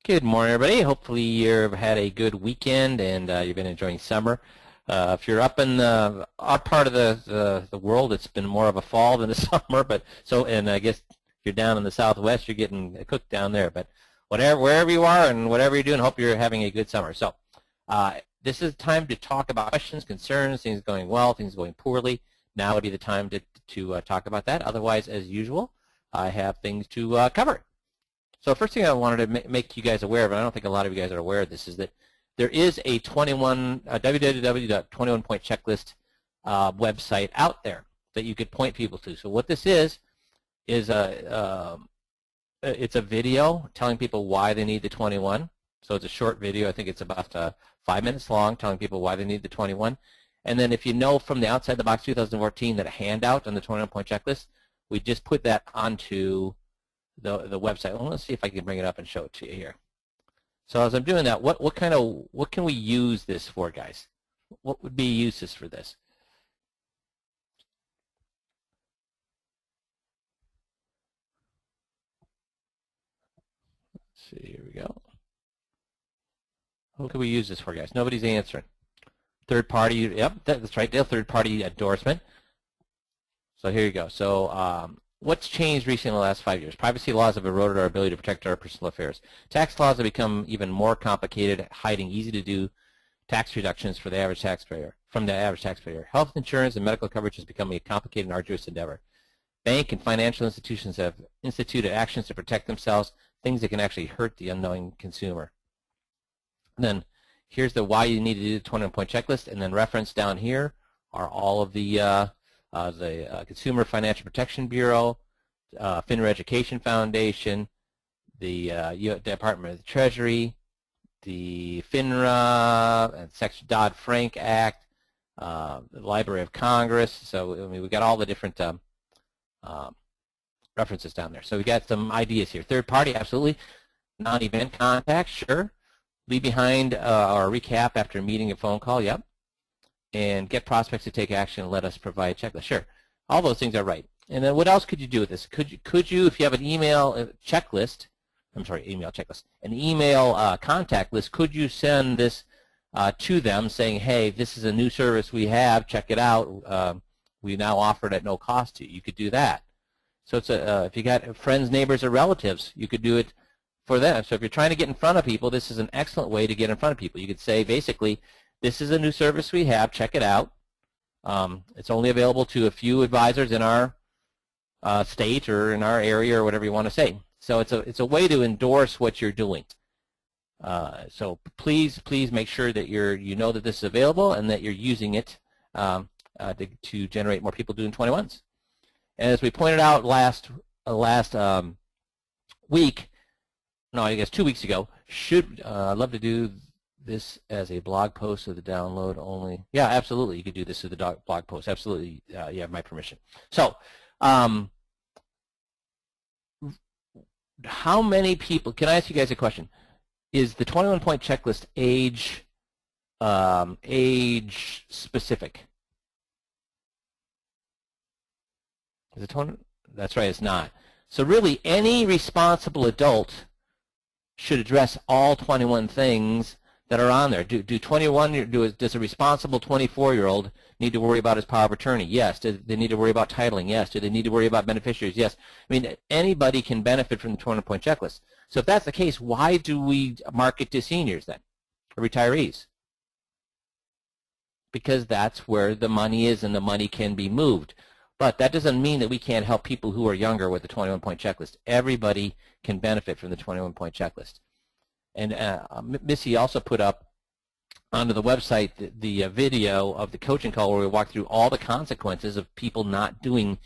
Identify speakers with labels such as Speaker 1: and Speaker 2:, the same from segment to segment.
Speaker 1: Good morning, everybody. Hopefully you've had a good weekend and you've been enjoying summer. If you're up in our part of the world, it's been more of a fall than a summer. And I guess if you're down in the Southwest, you're getting cooked down there. But wherever you are and whatever you're doing, hope you're having a good summer. So this is time to talk about questions, concerns, things going well, things going poorly. Now would be the time to talk about that. Otherwise, as usual, I have things to cover. So first thing I wanted to make you guys aware of, and I don't think a lot of you guys are aware of this, is that there is a www.21point checklist website out there that you could point people to. So what this is it's a video telling people why they need the 21. So it's a short video. I think it's about 5 minutes long, telling people why they need the 21. And then if you know from the Outside the Box 2014 that a handout on the 21-point checklist, we just put that onto the website. Well, let's see if I can bring it up and show it to you here. So as I'm doing that, what can we use this for, guys? What would be uses for this? Let's see, here we go. What can we use this for, guys? Nobody's answering. Third party, yep, that's right, Dale, third party endorsement. So here you go. So what's changed recently in the last 5 years? Privacy laws have eroded our ability to protect our personal affairs. Tax laws have become even more complicated, hiding easy-to-do tax reductions for the average taxpayer. Health insurance and medical coverage has become a complicated and arduous endeavor. Bank and financial institutions have instituted actions to protect themselves, things that can actually hurt the unknowing consumer. And then here's the why you need to do the 21-point checklist, and then referenced down here are all of the Consumer Financial Protection Bureau, FINRA Education Foundation, the Department of the Treasury, the FINRA, and Section Dodd-Frank Act, the Library of Congress. So I mean, we got all the different references down there. So we got some ideas here. Third party, absolutely. Non-event contact, sure. Leave behind or recap after a meeting or phone call, yep. And get prospects to take action and let us provide a checklist. Sure, all those things are right. And then what else could you do with this? Could you, if you have an email checklist, an email contact list, could you send this to them saying, hey, this is a new service we have, check it out. We now offer it at no cost to you. You could do that. So it's if you got friends, neighbors, or relatives, you could do it for them. So if you're trying to get in front of people, this is an excellent way to get in front of people. You could say, basically, this is a new service we have. Check it out. It's only available to a few advisors in our state or in our area or whatever you want to say. So it's a way to endorse what you're doing. So please make sure that you know that this is available and that you're using it to generate more people doing 21s. And as we pointed out last week, no, I guess 2 weeks ago, I'd love to do this as a blog post of the download only. Yeah, absolutely. You could do this as a blog post. Absolutely. You have my permission. So how many people, can I ask you guys a question? Is the 21-point checklist age specific? Is it 20? That's right, it's not. So really, any responsible adult should address all 21 things that are on there. Does a responsible 24-year-old need to worry about his power of attorney? Yes. Do they need to worry about titling? Yes. Do they need to worry about beneficiaries? Yes. I mean, anybody can benefit from the 21-point checklist. So if that's the case, why do we market to seniors then, or retirees? Because that's where the money is and the money can be moved. But that doesn't mean that we can't help people who are younger with the 21-point checklist. Everybody can benefit from the 21-point checklist. And Missy also put up onto the website the video of the coaching call where we walk through all the consequences of people not doing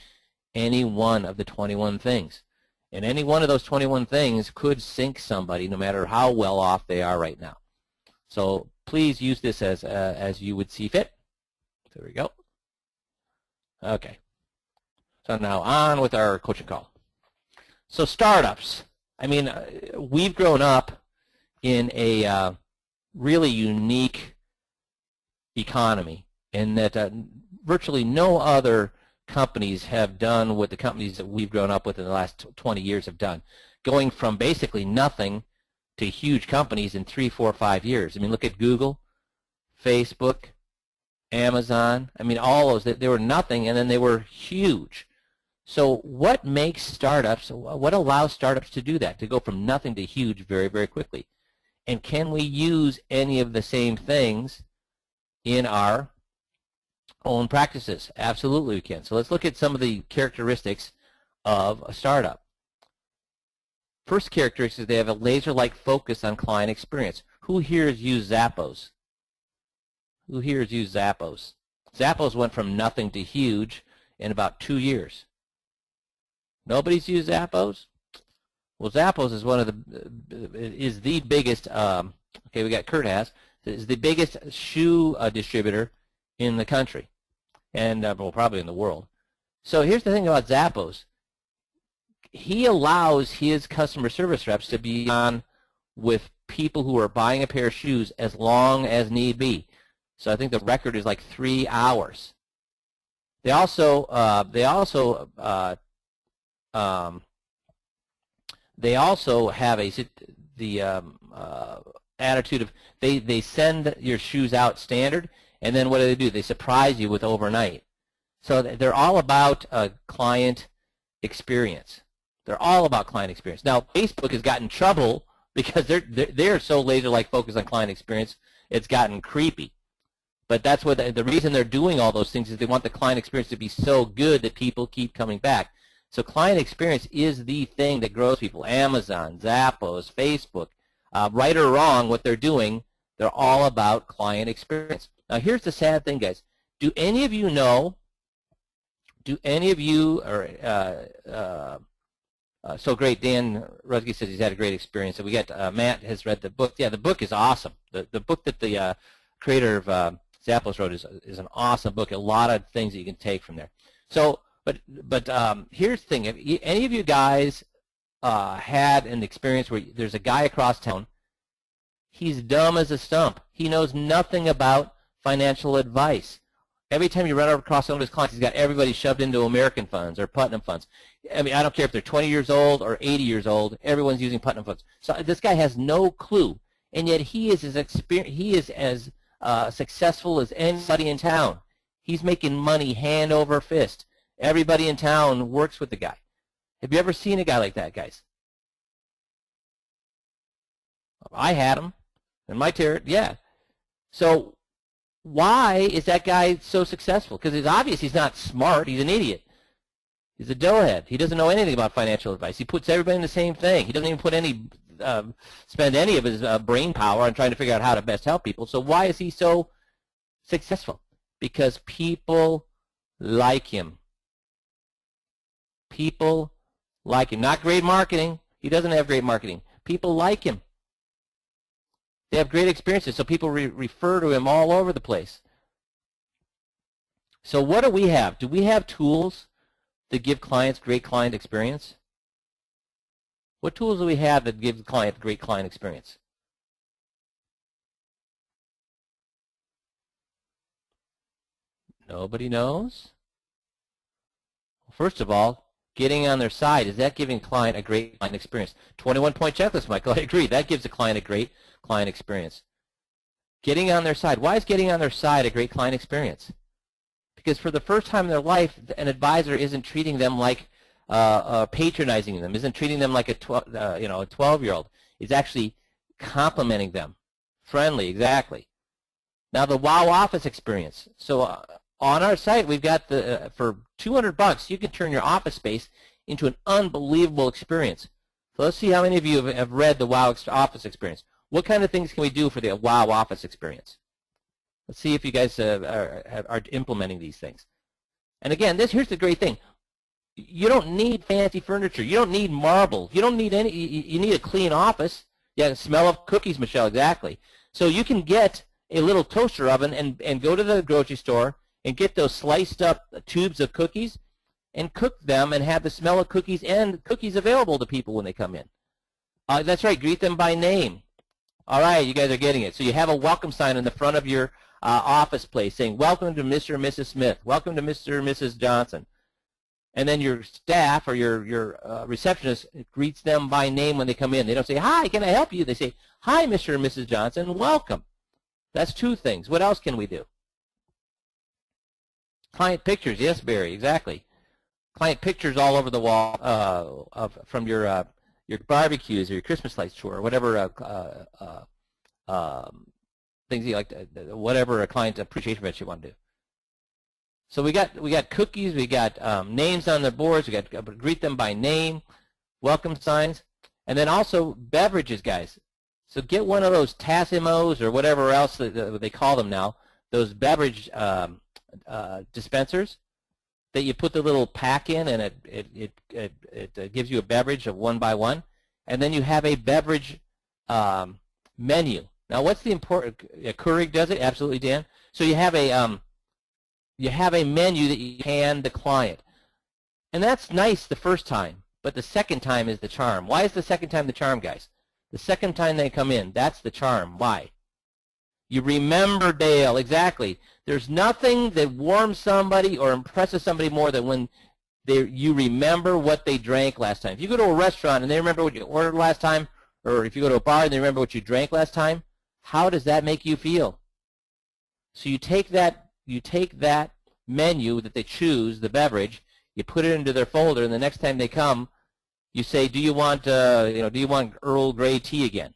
Speaker 1: any one of the 21 things. And any one of those 21 things could sink somebody no matter how well off they are right now. So please use this as you would see fit. There we go. Okay. So now on with our coaching call. So startups. I mean, we've grown up in a really unique economy in that virtually no other companies have done what the companies that we've grown up with in the last 20 years have done, going from basically nothing to huge companies in 3, 4, 5 years. I mean, look at Google, Facebook, Amazon. I mean, all those, they were nothing, and then they were huge. So what makes startups, what allows startups to do that, to go from nothing to huge very, very quickly? And can we use any of the same things in our own practices? Absolutely we can. So let's look at some of the characteristics of a startup. First characteristic is they have a laser-like focus on client experience. Who here has used Zappos? Who here has used Zappos? Zappos went from nothing to huge in about 2 years. Nobody's used Zappos? Well, Zappos is one of the biggest. Okay, we got Kurt has is the biggest shoe distributor in the country, and well, probably in the world. So here's the thing about Zappos. He allows his customer service reps to be on with people who are buying a pair of shoes as long as need be. So I think the record is like 3 hours. They also have the attitude of they send your shoes out standard, and then what do? They surprise you with overnight. So they're all about client experience. They're all about client experience. Now Facebook has gotten in trouble because they're so laser-like focused on client experience, it's gotten creepy. But that's what the reason they're doing all those things is they want the client experience to be so good that people keep coming back. So client experience is the thing that grows people. Amazon, Zappos, Facebook, right or wrong, what they're doing, they're all about client experience. Now here's the sad thing, guys. Do any of you know, so great, Dan Rusky says he's had a great experience. So we got, Matt has read the book. Yeah, the book is awesome. The book that the creator of Zappos wrote is an awesome book. A lot of things that you can take from there. So, but here's the thing. Have any of you guys had an experience where there's a guy across town, he's dumb as a stump. He knows nothing about financial advice. Every time you run across one of his clients, he's got everybody shoved into American funds or Putnam funds. I mean, I don't care if they're 20 years old or 80 years old. Everyone's using Putnam funds. So this guy has no clue, and yet he is as successful as anybody in town. He's making money hand over fist. Everybody in town works with the guy. Have you ever seen a guy like that, guys? I had him in my territory. Yeah. So why is that guy so successful? Because it's obvious he's not smart. He's an idiot. He's a doughhead. He doesn't know anything about financial advice. He puts everybody in the same thing. He doesn't even put spend any of his brain power on trying to figure out how to best help people. So why is he so successful? Because people like him. People like him. Not great marketing. He doesn't have great marketing. People like him. They have great experiences, so people refer to him all over the place. So what do we have? Do we have tools that give clients great client experience? What tools do we have that give the client great client experience? Nobody knows? First of all, getting on their side, is that giving a client a great client experience? 21-point checklist, Michael, I agree. That gives a client a great client experience. Getting on their side. Why is getting on their side a great client experience? Because for the first time in their life, an advisor isn't treating them like patronizing them, isn't treating them like a 12-year-old. Is actually complimenting them. Friendly, exactly. Now the Wow Office experience. So on our site, we've got for $200, you can turn your office space into an unbelievable experience. So let's see how many of you have read the Wow Office experience. What kind of things can we do for the Wow Office experience? Let's see if you guys are implementing these things. And again, here's the great thing. You don't need fancy furniture. You don't need marble. You don't need any. You need a clean office. Yeah, the smell of cookies, Michelle, exactly. So you can get a little toaster oven and go to the grocery store and get those sliced up tubes of cookies and cook them and have the smell of cookies and cookies available to people when they come in. That's right, greet them by name. All right, you guys are getting it. So you have a welcome sign in the front of your office place saying, welcome to Mr. and Mrs. Smith, welcome to Mr. and Mrs. Johnson. and then your staff or your receptionist greets them by name when they come in. They don't say, "Hi, can I help you?" They say, "Hi, Mr. and Mrs. Johnson, welcome." That's two things. What else can we do? Client pictures, yes, Barry, exactly. Client pictures all over the wall from your barbecues or your Christmas lights tour or whatever things you like, whatever a client appreciation event you want to do. So we got cookies, we got names on the boards, we got greet them by name, welcome signs, and then also beverages, guys. So get one of those Tassimos or whatever else they call them now, those beverage dispensers that you put the little pack in, and it gives you a beverage of one by one, and then you have a beverage menu. Now, what's the important? Keurig does it, absolutely, Dan. So you have a menu that you hand the client, and that's nice the first time, but the second time is the charm. Why is the second time the charm, guys? The second time they come in, that's the charm. Why? You remember Dale, exactly. There's nothing that warms somebody or impresses somebody more than when you remember what they drank last time. If you go to a restaurant and they remember what you ordered last time, or if you go to a bar and they remember what you drank last time, how does that make you feel? So you take that menu that they choose, the beverage, you put it into their folder, and the next time they come, you say, "Do you want do you want Earl Grey tea again?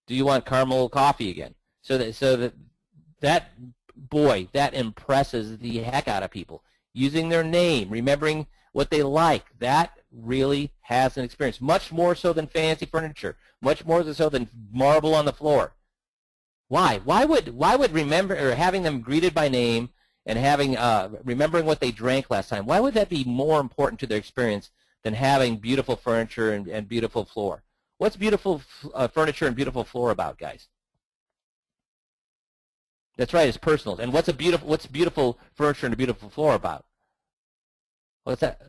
Speaker 1: Do you want caramel coffee again?" So that impresses the heck out of people. Using their name, remembering what they like, that really has an experience. Much more so than fancy furniture. Much more so than marble on the floor. Why? Why would remember or having them greeted by name and having remembering what they drank last time? Why would that be more important to their experience than having beautiful furniture and beautiful floor? What's beautiful furniture and beautiful floor about, guys? That's right, it's personal. And what's beautiful furniture and a beautiful floor about? What's that?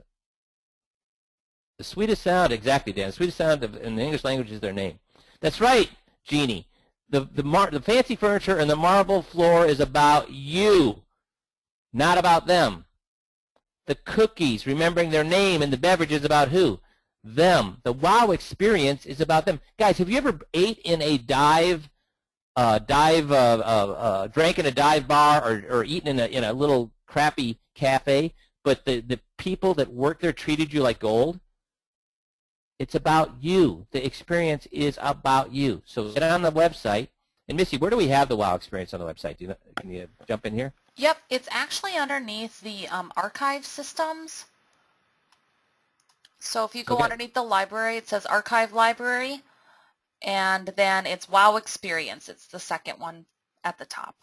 Speaker 1: The sweetest sound, exactly, Dan. The sweetest sound in the English language is their name. That's right, Jeannie. The fancy furniture and the marble floor is about you, not about them. The cookies, remembering their name, and the beverage is about who? Them. The wow experience is about them. Guys, have you ever ate in a drank in a dive bar or eaten in a little crappy cafe, but the people that work there treated you like gold? It's about you. The experience is about you. So get on the website. And Missy, where do we have the wow experience on the website? Can you jump in here?
Speaker 2: Yep, it's actually underneath the archive systems. So if you go underneath the library, it says archive library, and then it's wow experience. It's the second one at the top.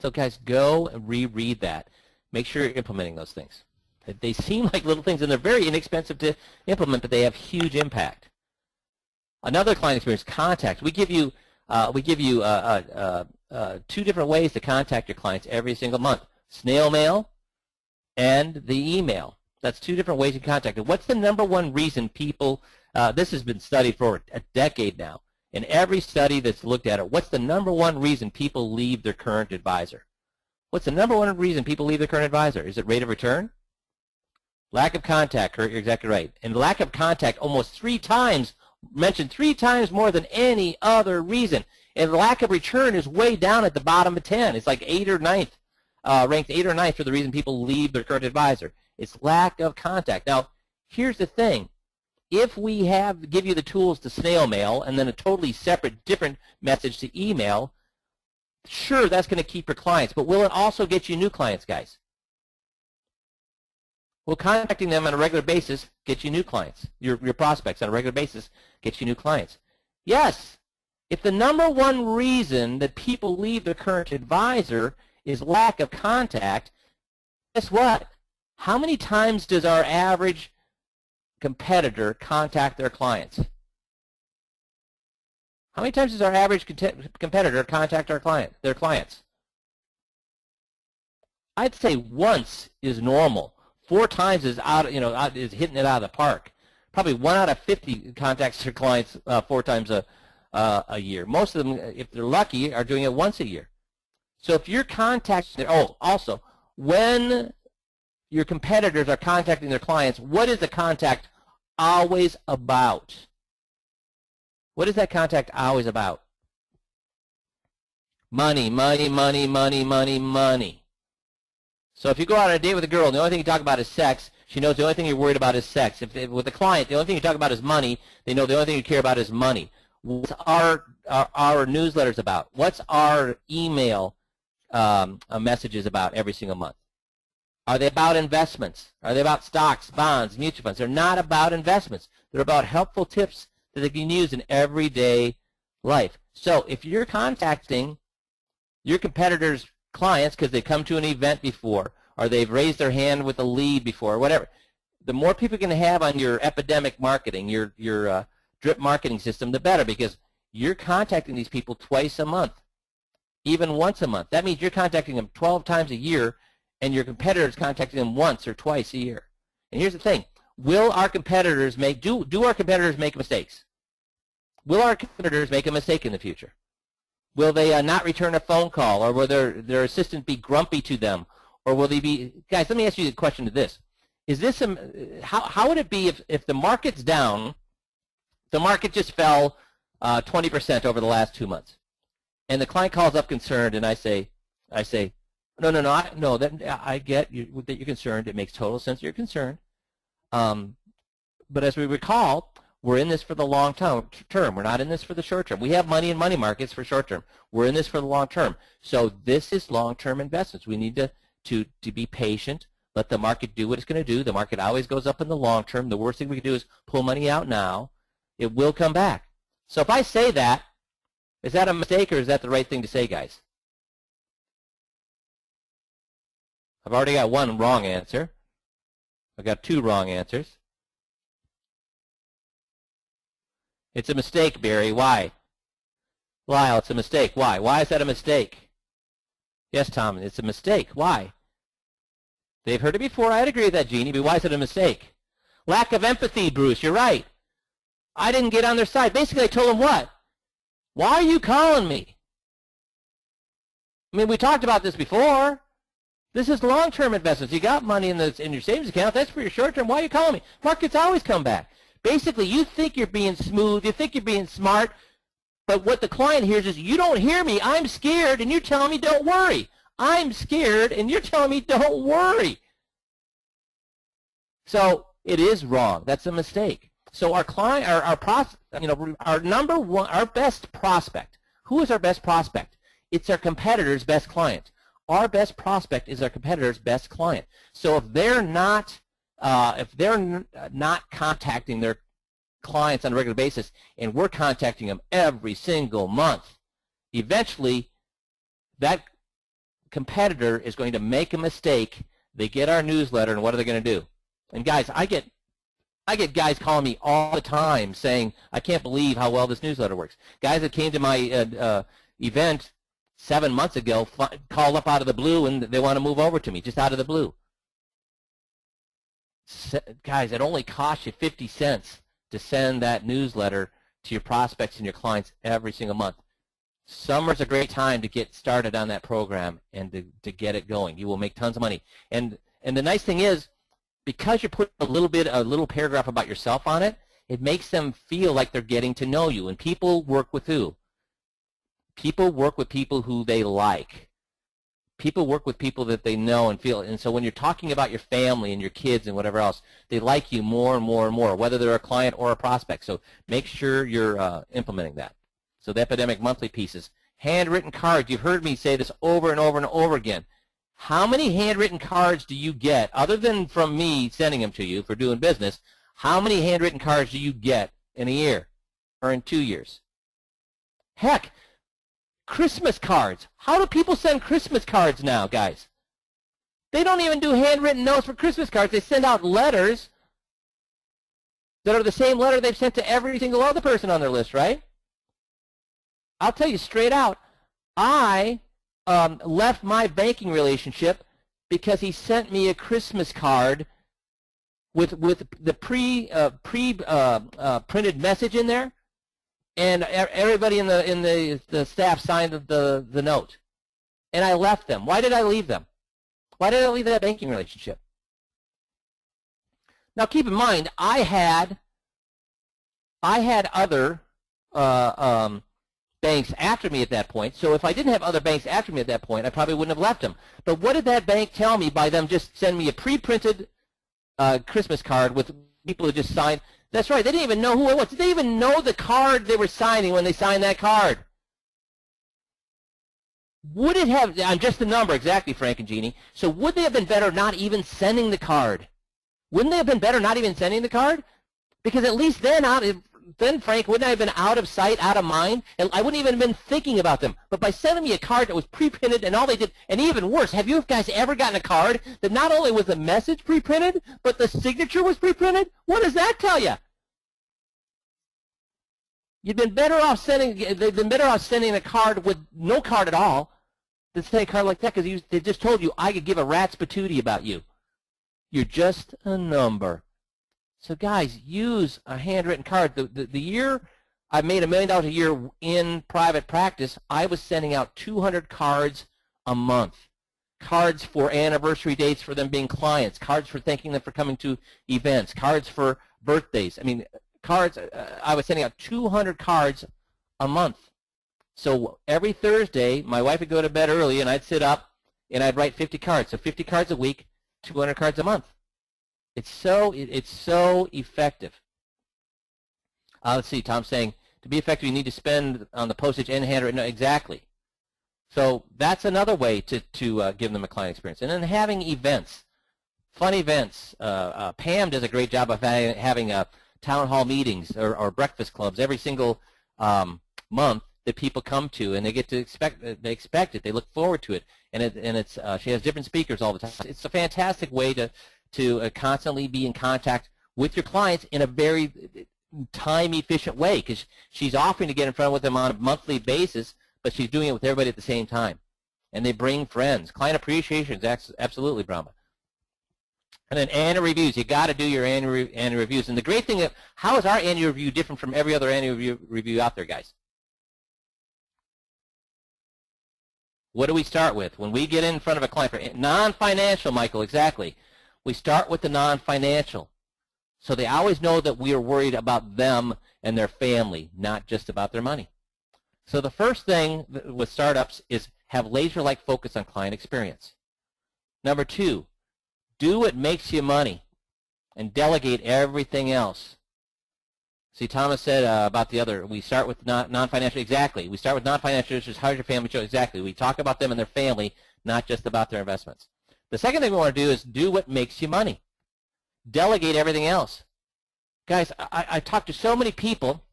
Speaker 1: So guys, go and reread that. Make sure you're implementing those things. They seem like little things, and they're very inexpensive to implement, but they have huge impact. Another client experience, contact. We give you 2 different ways to contact your clients every single month: snail mail and the email. That's 2 different ways to contact them. What's the number one reason people? This has been studied for a decade now. In every study that's looked at it, what's the number one reason people leave their current advisor? What's the number one reason people leave their current advisor? Is it rate of return? Lack of contact, Kurt, you're exactly right. And lack of contact almost 3 times, mentioned 3 times more than any other reason. And lack of return is way down at the bottom of 10. It's like 8th or 9th, ranked 8th or 9th for the reason people leave their current advisor. It's lack of contact. Now, here's the thing. If we give you the tools to snail mail and then a totally separate, different message to email, sure, that's going to keep your clients, but will it also get you new clients, guys? Will contacting them on a regular basis get you new clients? Your prospects on a regular basis get you new clients? Yes. If the number one reason that people leave their current advisor is lack of contact, guess what? How many times does our average competitor contact their clients? How many times does our average competitor contact their clients? I'd say once is normal. 4 times is is hitting it out of the park. Probably 1 out of 50 contacts their clients 4 times a year. Most of them, if they're lucky, are doing it once a year. So if you're contacting, also when your competitors are contacting their clients, what is the contact always about? What is that contact always about? Money, money, money, money, money, money. So if you go out on a date with a girl and the only thing you talk about is sex, she knows the only thing you're worried about is sex. If with a client, the only thing you talk about is money, they know the only thing you care about is money. What's our newsletters about? What's our email messages about every single month? Are they about investments? Are they about stocks, bonds, mutual funds? They're not about investments. They're about helpful tips that they can use in everyday life. So if you're contacting your competitors' clients because they come to an event before, or they've raised their hand with a lead before, or whatever, the more people you can have on your epidemic marketing, your drip marketing system, the better, because you're contacting these people twice a month, even once a month. That means you're contacting them 12 times a year, and your competitors contacting them once or twice a year. And here's the thing: will our competitors do our competitors make mistakes? Will our competitors make a mistake in the future? Will they not return a phone call, or will their assistant be grumpy to them, or will they be? Guys, let me ask you the question to this: is this how would it be if the market's down? The market just fell 20% over the last 2 months, and the client calls up concerned, and I say, no, I get that you're concerned. It makes total sense that you're concerned. But as we recall, we're in this for the long term. We're not in this for the short term. We have money in money markets for short term. We're in this for the long term. So this is long-term investments. We need to be patient. Let the market do what it's going to do. The market always goes up in the long term. The worst thing we can do is pull money out now. It will come back. So if I say that, is that a mistake or is that the right thing to say, guys? I've already got one wrong answer. I've got 2 wrong answers. It's a mistake, Barry. Why? Lyle, it's a mistake. Why? Why is that a mistake? Yes, Tom, it's a mistake. Why? They've heard it before. I'd agree with that, Jeannie, but why is it a mistake? Lack of empathy, Bruce. You're right. I didn't get on their side. Basically, I told them what? Why are you calling me? I mean, we talked about this before. This is long-term investments. You got money in your savings account. That's for your short-term. Why are you calling me? Markets always come back. Basically, you think you're being smooth. You think you're being smart. But what the client hears is, you don't hear me. I'm scared, and you're telling me don't worry. I'm scared, and you're telling me don't worry. So it is wrong. That's a mistake. So our client, our number one, our best prospect. Who is our best prospect? It's our competitor's best client. Our best prospect is our competitor's best client. So if they're not contacting their clients on a regular basis, and we're contacting them every single month, eventually that competitor is going to make a mistake. They get our newsletter, and what are they going to do? And guys, I get guys calling me all the time saying, I can't believe how well this newsletter works. Guys that came to my event 7 months ago called up out of the blue, and they want to move over to me, just out of the blue. Guys, it only costs you 50 cents to send that newsletter to your prospects and your clients every single month. Summer's a great time to get started on that program and to get it going. You will make tons of money. And the nice thing is, because you put a little paragraph about yourself on it, it makes them feel like they're getting to know you. And people work with who? People work with people who they like. People work with people that they know and feel. And so when you're talking about your family and your kids and whatever else, they like you more and more and more, whether they're a client or a prospect. So make sure you're implementing that. So the Epidemic Monthly pieces. Handwritten cards. You've heard me say this over and over and over again. How many handwritten cards do you get, other than from me sending them to you for doing business, how many handwritten cards do you get in a year or in 2 years? Heck, Christmas cards. How do people send Christmas cards now, guys? They don't even do handwritten notes for Christmas cards. They send out letters that are the same letter they've sent to every single other person on their list, right? I'll tell you straight out, I left my banking relationship because he sent me a Christmas card with the printed message in there, and everybody in the staff signed the note, and I left them. Why did I leave them? Why did I leave that banking relationship? Now keep in mind, I had other banks after me at that point. So if I didn't have other banks after me at that point, I probably wouldn't have left them. But what did that bank tell me by them just sending me a pre-printed Christmas card with people who just signed? That's right. They didn't even know who it was. Did they even know the card they were signing when they signed that card? Would it have, I'm just the number, exactly, Frank and Jeannie. So would they have been better not even sending the card? Wouldn't they have been better not even sending the card? Because at least then Frank wouldn't I have been out of sight, out of mind, and I wouldn't even have been thinking about them. But by sending me a card that was pre-printed and all they did, and even worse, have you guys ever gotten a card that not only was the message pre-printed, but the signature was pre-printed? What does that tell you? They've been better off sending a card with no card at all than sending a card like that, because they just told you I could give a rat's patootie about you. You're just a number. So guys, use a handwritten card. The year I made $1 million a year in private practice, I was sending out 200 cards a month. Cards for anniversary dates for them being clients, cards for thanking them for coming to events, cards for birthdays. I mean, cards, I was sending out 200 cards a month. So every Thursday, my wife would go to bed early, and I'd sit up, and I'd write 50 cards. So 50 cards a week, 200 cards a month. It's so effective. Let's see, Tom's saying, to be effective, you need to spend on the postage and handwritten. No, exactly. So that's another way to give them a client experience. And then having events, fun events. Pam does a great job of having town hall meetings or breakfast clubs every single month that people come to, and they get to expect it. They look forward to it, and she has different speakers all the time. It's a fantastic way to constantly be in contact with your clients in a very time-efficient way, because she's offering to get in front with them on a monthly basis, but she's doing it with everybody at the same time. And they bring friends. Client appreciation is absolutely, Brahma. And then annual reviews. You got to do your annual reviews. And the great thing, how is our annual review different from every other annual review out there, guys? What do we start with? When we get in front of a client, non-financial, Michael, exactly. We start with the non-financial. So they always know that we are worried about them and their family, not just about their money. So the first thing with startups is have laser-like focus on client experience. Number 2, do what makes you money and delegate everything else. See, Thomas said about the other, we start with non-financial, exactly. We start with non-financial issues, how's your family show, exactly. We talk about them and their family, not just about their investments. The second thing we want to do is do what makes you money. Delegate everything else. Guys, I talked to so many people,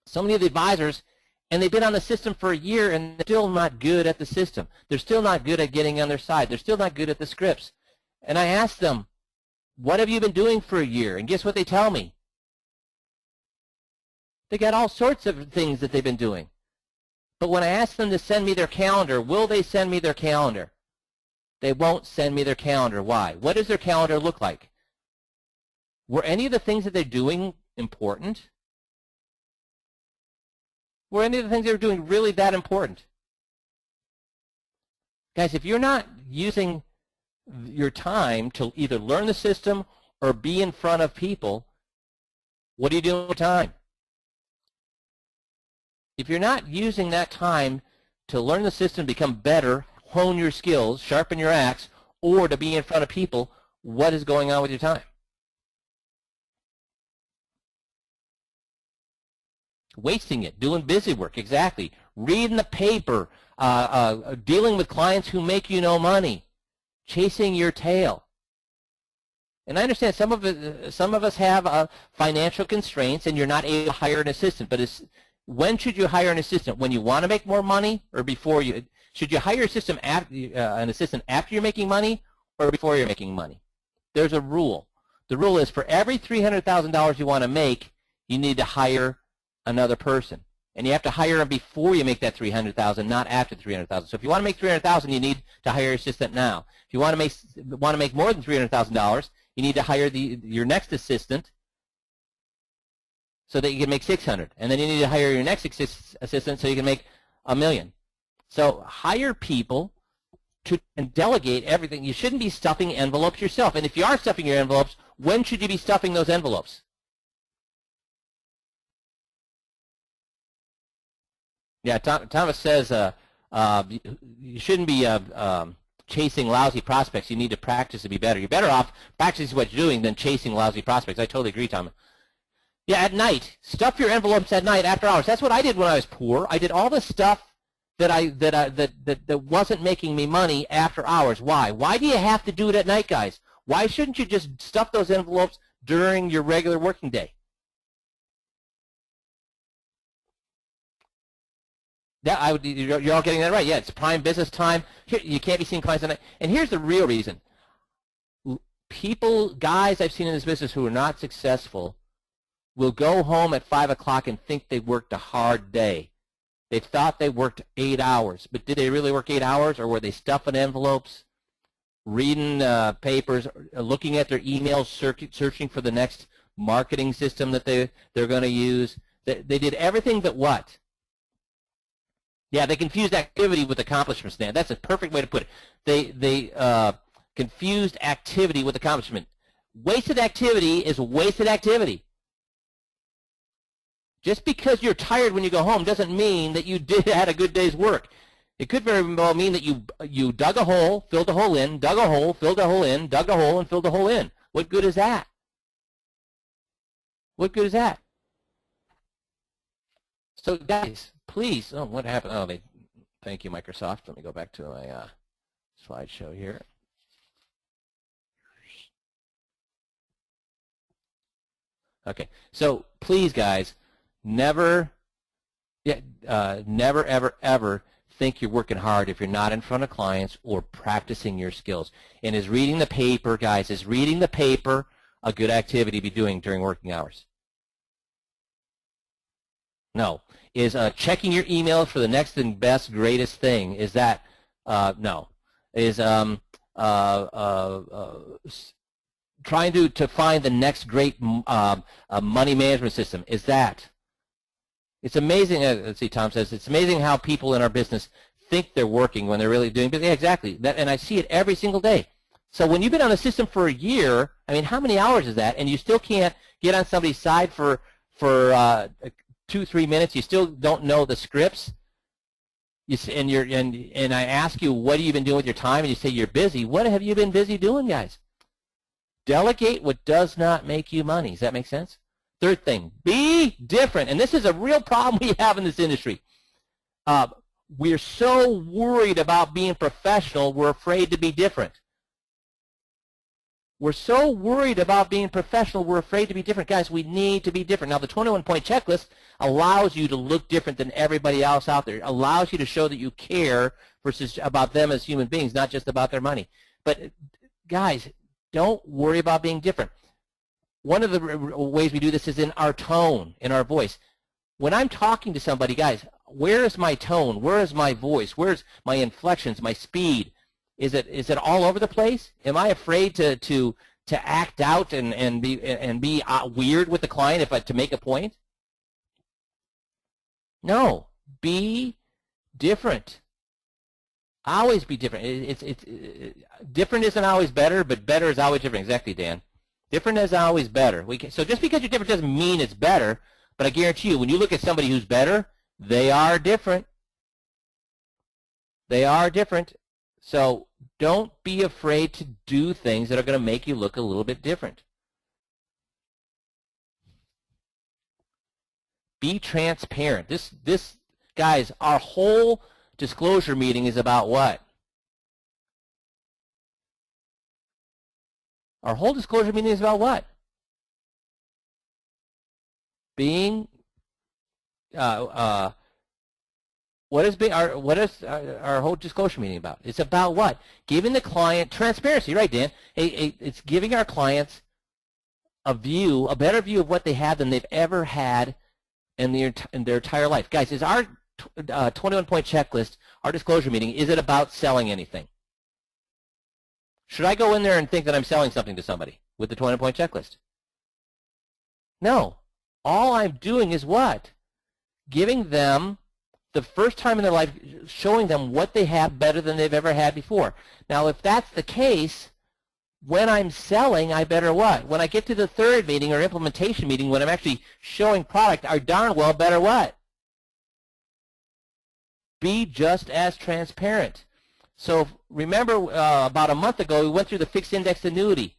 Speaker 1: so many of the advisors, and they've been on the system for a year, and they're still not good at the system. They're still not good at getting on their side. They're still not good at the scripts. And I asked them, what have you been doing for a year? And guess what they tell me? They got all sorts of things that they've been doing. But when I ask them to send me their calendar, will they send me their calendar? They won't send me their calendar. Why? What does their calendar look like? Were any of the things that they're doing important? Were any of the things they were doing really that important? Guys, if you're not using your time to either learn the system or be in front of people, what are you doing with time? If you're not using that time to learn the system, become better, hone your skills, sharpen your axe, or to be in front of people, what is going on with your time? Wasting it, doing busy work, exactly. Reading the paper, dealing with clients who make you no money, chasing your tail. And I understand some of us have financial constraints, and you're not able to hire an assistant. But when should you hire an assistant? When you want to make more money, or before you? Should you hire an assistant after you're making money, or before you're making money? There's a rule. The rule is for every $300,000 you want to make, you need to hire another person. And you have to hire them before you make that $300,000, not after $300,000. So if you want to make $300,000, you need to hire an assistant now. If you want to make more than $300,000, you need to hire your next assistant so that you can make $600,000. And then you need to hire your next assistant so you can make $1 million. So hire people and delegate everything. You shouldn't be stuffing envelopes yourself. And if you are stuffing your envelopes, when should you be stuffing those envelopes? Yeah, Thomas says you shouldn't be chasing lousy prospects. You need to practice to be better. You're better off practicing what you're doing than chasing lousy prospects. I totally agree, Thomas. Yeah, at night. Stuff your envelopes at night after hours. That's what I did when I was poor. I did all the stuff that wasn't making me money after hours. Why? Why do you have to do it at night, guys? Why shouldn't you just stuff those envelopes during your regular working day? Yeah, you're all getting that right. Yeah, it's prime business time. Here, you can't be seeing clients at night. And here's the real reason. Guys I've seen in this business who are not successful will go home at 5 o'clock and think they worked a hard day. They thought they worked 8 hours, but did they really work 8 hours, or were they stuffing envelopes, reading papers, looking at their emails, searching for the next marketing system that they're going to use? They did everything but what? Yeah, they confused activity with accomplishment, Stan. That's a perfect way to put it. They confused activity with accomplishment. Wasted activity is wasted activity. Just because you're tired when you go home doesn't mean that you had a good day's work. It could very well mean that you dug a hole, filled a hole in, dug a hole, filled a hole in, dug a hole, and filled a hole in. What good is that? What good is that? So, guys, please. Oh, what happened? Oh, thank you, Microsoft. Let me go back to my slideshow here. Okay. So, please, guys, never, ever, ever think you're working hard if you're not in front of clients or practicing your skills. And is reading the paper, guys, is reading the paper a good activity to be doing during working hours? No. Is checking your emails for the next and best, greatest thing, is that, no. Is trying to find the next great money management system, is that? It's amazing, let's see, Tom says, it's amazing how people in our business think they're working when they're really doing, but yeah, exactly, and I see it every single day. So when you've been on the system for a year, I mean, how many hours is that? And you still can't get on somebody's side for 2-3 minutes. You still don't know the scripts. And I ask you, what have you been doing with your time? And you say you're busy. What have you been busy doing, guys? Delegate what does not make you money. Does that make sense? Third thing, be different. And this is a real problem we have in this industry. We're so worried about being professional, we're afraid to be different. We're so worried about being professional, we're afraid to be different. Guys, we need to be different. Now, the 21-point checklist allows you to look different than everybody else out there. It allows you to show that you care versus about them as human beings, not just about their money. But, guys, don't worry about being different. One of the ways we do this is in our tone, in our voice. When I'm talking to somebody, guys, where is my tone? Where is my voice? Where's my inflections, my speed? Is it all over the place? Am I afraid to act out and be weird with the client to make a point? No, be different. Always be different. Different isn't always better, but better is always different. Exactly, Dan. Different is always better. So just because you're different doesn't mean it's better. But I guarantee you, when you look at somebody who's better, they are different. They are different. So don't be afraid to do things that are going to make you look a little bit different. Be transparent. This, guys, our whole disclosure meeting is about what? Our whole disclosure meeting is about what? Being, what is our whole disclosure meeting about? It's about what? Giving the client transparency, right, Dan? It's giving our clients a better view of what they have than they've ever had in their entire life. Guys, is our 21-point checklist, our disclosure meeting, is it about selling anything? Should I go in there and think that I'm selling something to somebody with the 20-point checklist? No. All I'm doing is what? Giving them the first time in their life, showing them what they have better than they've ever had before. Now, if that's the case, when I'm selling, I better what? When I get to the third meeting or implementation meeting, when I'm actually showing product, I darn well better what? Be just as transparent. So remember about a month ago, we went through the fixed index annuity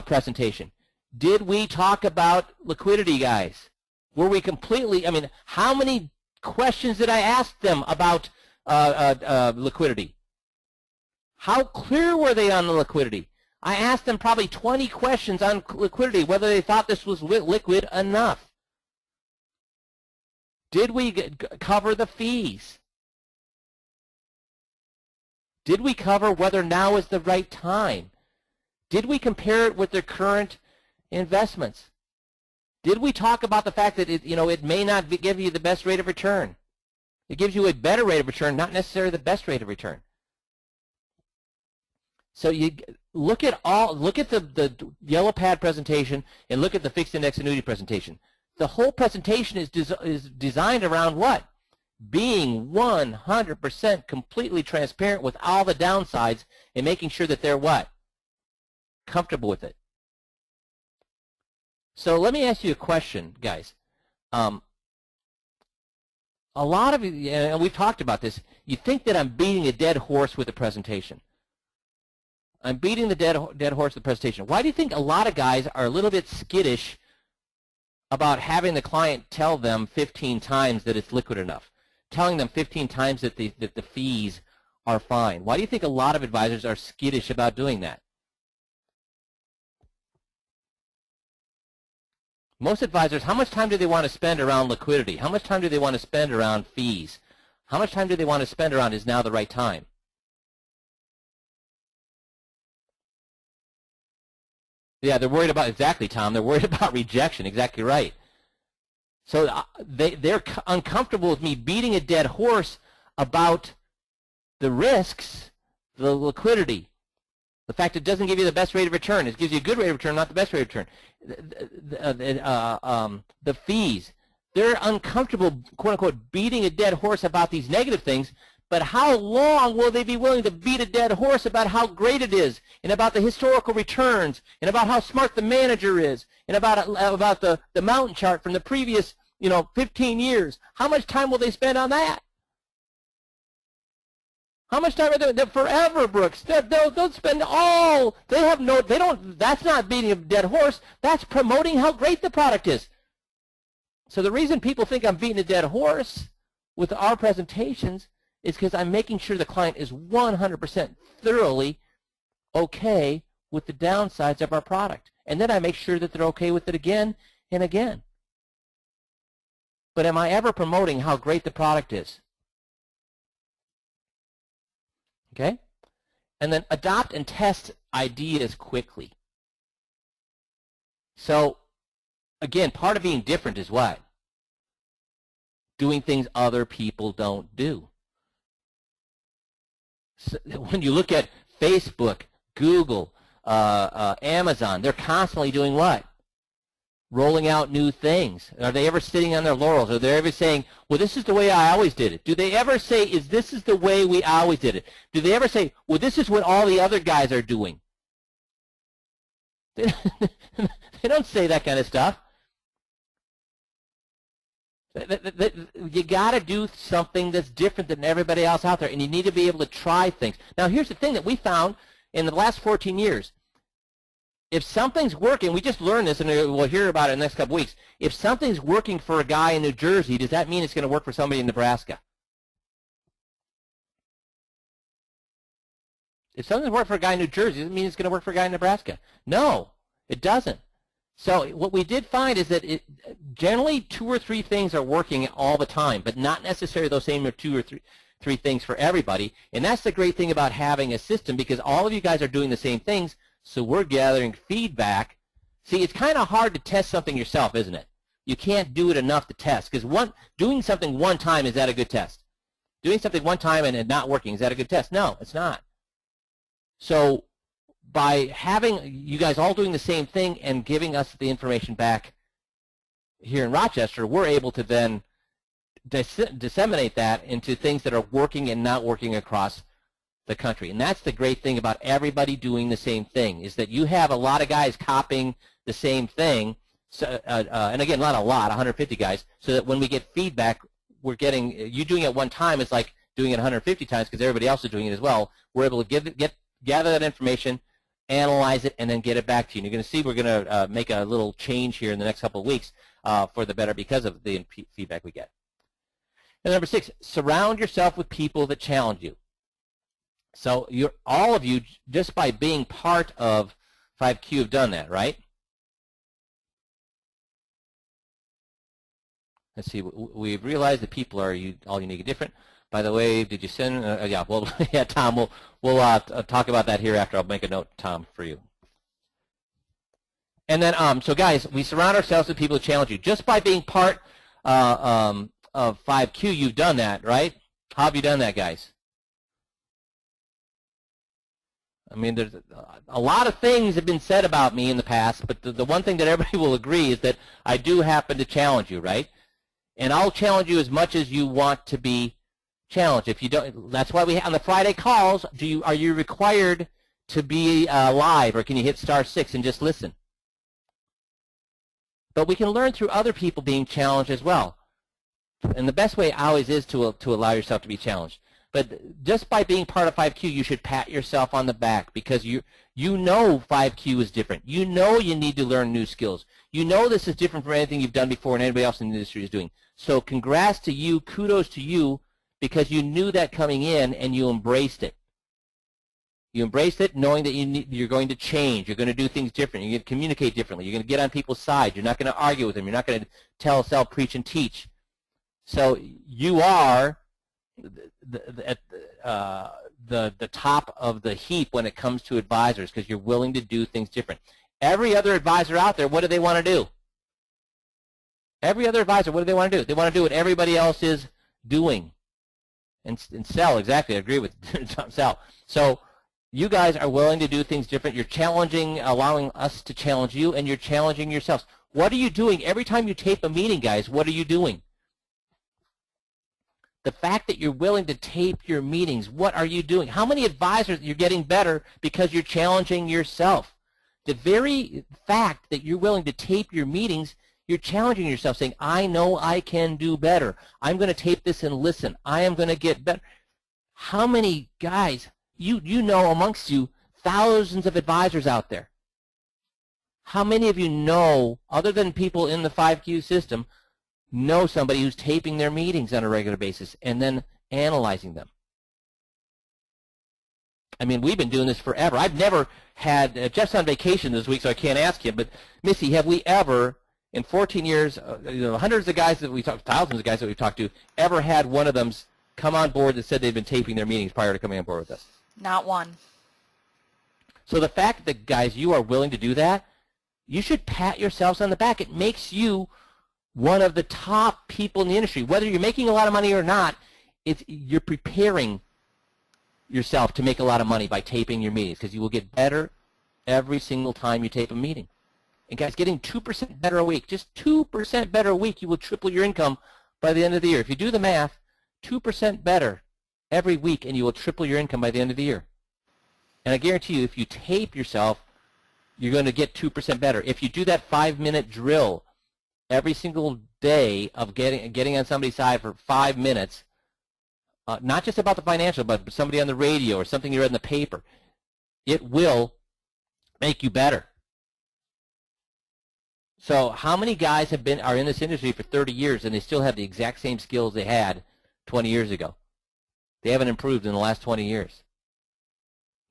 Speaker 1: presentation. Did we talk about liquidity, guys? Were we completely, I mean, how many questions did I ask them about liquidity? How clear were they on the liquidity? I asked them probably 20 questions on liquidity, whether they thought this was liquid enough. Did we cover the fees? Did we cover whether now is the right time? Did we compare it with their current investments? Did we talk about the fact that it may not give you the best rate of return? It gives you a better rate of return, not necessarily the best rate of return. So you look at the yellow pad presentation and look at the fixed index annuity presentation. The whole presentation is designed around what? Being 100% completely transparent with all the downsides and making sure that they're what? Comfortable with it. So let me ask you a question, guys. A lot of you, and we've talked about this, you think that I'm beating a dead horse with the presentation. I'm beating the dead horse with the presentation. Why do you think a lot of guys are a little bit skittish about having the client tell them 15 times that it's liquid enough? Telling them 15 times that the fees are fine. Why do you think a lot of advisors are skittish about doing that? Most advisors, how much time do they want to spend around liquidity? How much time do they want to spend around fees? How much time do they want to spend around is now the right time? Yeah, they're worried about, exactly, Tom, they're worried about rejection, exactly right. So they're uncomfortable with me beating a dead horse about the risks, the liquidity, the fact it doesn't give you the best rate of return. It gives you a good rate of return, not the best rate of return. The fees. They're uncomfortable, quote unquote, beating a dead horse about these negative things, but how long will they be willing to beat a dead horse about how great it is, and about the historical returns, and about how smart the manager is, and about the mountain chart from the previous 15 years? How much time will they spend on that? How much time are they? Forever, Brooks. They'll spend all. They don't. That's not beating a dead horse. That's promoting how great the product is. So the reason people think I'm beating a dead horse with our presentations is because I'm making sure the client is 100% thoroughly okay with the downsides of our product. And then I make sure that they're okay with it again and again. But am I ever promoting how great the product is? Okay? And then adopt and test ideas quickly. So, again, part of being different is what? Doing things other people don't do. So when you look at Facebook, Google, Amazon, they're constantly doing what? Rolling out new things. Are they ever sitting on their laurels? Are they ever saying, well, this is the way I always did it? Do they ever say, this is the way we always did it? Do they ever say, well, this is what all the other guys are doing? They don't say that kind of stuff. You got to do something that's different than everybody else out there, and you need to be able to try things. Now, here's the thing that we found in the last 14 years. If something's working, we just learned this, and we'll hear about it in the next couple weeks. If something's working for a guy in New Jersey, does that mean it's going to work for somebody in Nebraska? If something's working for a guy in New Jersey, does it mean it's going to work for a guy in Nebraska? No, it doesn't. So what we did find is that generally 2 or 3 things are working all the time, but not necessarily those same 2 or 3 things for everybody. And that's the great thing about having a system, because all of you guys are doing the same things, so we're gathering feedback. See, it's kind of hard to test something yourself, isn't it? You can't do it enough to test, because doing something one time, is that a good test? Doing something one time and it not working, is that a good test? No, it's not. So by having you guys all doing the same thing and giving us the information back here in Rochester, we're able to then disseminate that into things that are working and not working across the country. And that's the great thing about everybody doing the same thing, is that you have a lot of guys copying the same thing. So, and again, not a lot, 150 guys, so that when we get feedback, we're getting, you doing it one time is like doing it 150 times because everybody else is doing it as well. We're able to gather that information, analyze it, and then get it back to you. And you're going to see we're going to make a little change here in the next couple of weeks for the better because of the feedback we get. And number 6, surround yourself with people that challenge you. So all of you, just by being part of 5Q, have done that, right? Let's see. We've realized that people are all unique and different. By the way, did you send? Yeah. Well, yeah, Tom. We'll talk about that here after. I'll make a note, Tom, for you. And then, so guys, we surround ourselves with people who challenge you. Just by being part of 5Q, you've done that, right? How have you done that, guys? I mean, there's a lot of things have been said about me in the past, but the one thing that everybody will agree is that I do happen to challenge you, right? And I'll challenge you as much as you want to be challenged. If you don't, that's why we on the Friday calls. Are you required to be live, or can you hit *6 and just listen? But we can learn through other people being challenged as well. And the best way always is to allow yourself to be challenged. But just by being part of 5Q, you should pat yourself on the back because you know 5Q is different. You know you need to learn new skills. You know this is different from anything you've done before and anybody else in the industry is doing. So congrats to you, kudos to you, because you knew that coming in and you embraced it. You embraced it knowing that you're going to change. You're going to do things different. You're going to communicate differently. You're going to get on people's side. You're not going to argue with them. You're not going to tell, sell, preach, and teach. So you are at the top of the heap when it comes to advisors because you're willing to do things different. Every other advisor out there, what do they want to do? Every other advisor, what do they want to do? They want to do what everybody else is doing. And sell, exactly, I agree with sell. So you guys are willing to do things different. You're challenging, allowing us to challenge you, and you're challenging yourselves. What are you doing? Every time you tape a meeting, guys, what are you doing? The fact that you're willing to tape your meetings, what are you doing? How many advisors you're getting better because you're challenging yourself? The very fact that you're willing to tape your meetings, you're challenging yourself, saying, I know I can do better. I'm going to tape this and listen. I am going to get better. How many guys, you know amongst you, thousands of advisors out there. How many of you know, other than people in the 5Q system, know somebody who's taping their meetings on a regular basis and then analyzing them? I mean, we've been doing this forever. I've never had, Jeff's on vacation this week, so I can't ask him, but Missy, have we ever, in 14 years, hundreds of guys that we talked, thousands of guys that we've talked to, ever had one of them come on board that said they've been taping their meetings prior to coming on board with us?
Speaker 2: Not one.
Speaker 1: So the fact that, guys, you are willing to do that, you should pat yourselves on the back. It makes you one of the top people in the industry. Whether you're making a lot of money or not, you're preparing yourself to make a lot of money by taping your meetings because you will get better every single time you tape a meeting. And guys, getting 2% better a week, just 2% better a week, you will triple your income by the end of the year. If you do the math, 2% better every week and you will triple your income by the end of the year. And I guarantee you, if you tape yourself, you're going to get 2% better. If you do that 5-minute drill every single day of getting on somebody's side for 5 minutes, not just about the financial, but somebody on the radio or something you read in the paper, it will make you better. So how many guys are in this industry for 30 years and they still have the exact same skills they had 20 years ago? They haven't improved in the last 20 years.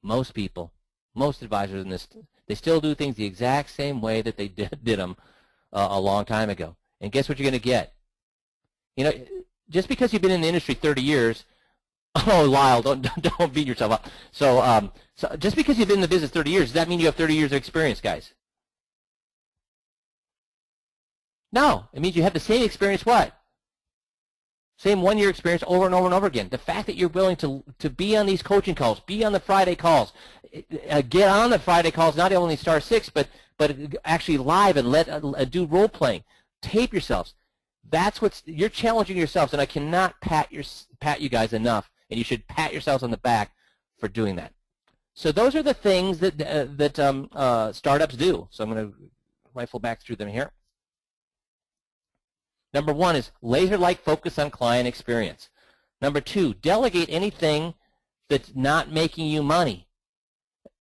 Speaker 1: Most people, most advisors in this, they still do things the exact same way that they did them a long time ago. And guess what you're going to get? You know, just because you've been in the industry 30 years, oh, Lyle, don't beat yourself up. So just because you've been in the business 30 years, does that mean you have 30 years of experience, guys? No, it means you have the same experience. What? Same one-year experience over and over and over again. The fact that you're willing to be on these coaching calls, be on the Friday calls, get on the Friday calls, not only *6, but actually live and do role playing. Tape yourselves. That's what's, you're challenging yourselves, and I cannot pat you guys enough, and you should pat yourselves on the back for doing that. So those are the things that startups do. So I'm going to rifle back through them here. Number 1 is laser-like focus on client experience. Number 2, delegate anything that's not making you money.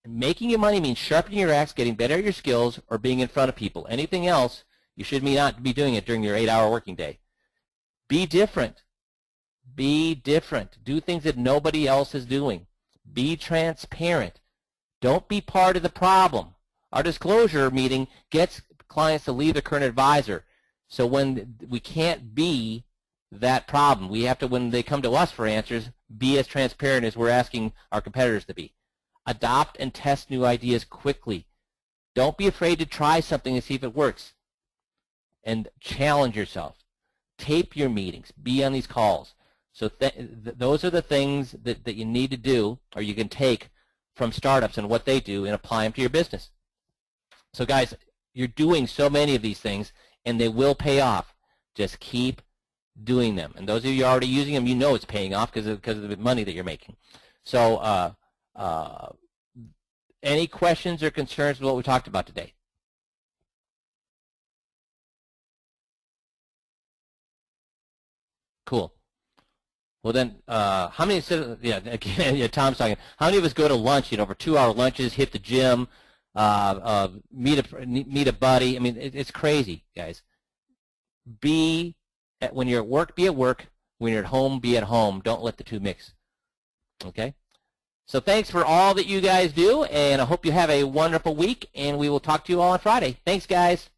Speaker 1: Making you money means sharpening your axe, getting better at your skills, or being in front of people. Anything else, you should not be doing it during your 8-hour working day. Be different. Be different. Do things that nobody else is doing. Be transparent. Don't be part of the problem. Our disclosure meeting gets clients to leave their current advisor. So when we can't be that problem, we have to, when they come to us for answers, be as transparent as we're asking our competitors to be. Adopt and test new ideas quickly. Don't be afraid to try something and see if it works. And challenge yourself. Tape your meetings. Be on these calls. So those are the things that you need to do, or you can take from startups and what they do and apply them to your business. So guys, you're doing so many of these things, and they will pay off. Just keep doing them. And those of you already using them, you know it's paying off because of the money that you're making. So any questions or concerns with what we talked about today? Cool. Well then, how many? Yeah, Tom's talking. How many of us go to lunch? For 2-hour lunches, hit the gym, meet a buddy. I mean, it's crazy, guys. When you're at work, be at work. When you're at home, be at home. Don't let the two mix. Okay. So thanks for all that you guys do, and I hope you have a wonderful week. And we will talk to you all on Friday. Thanks, guys.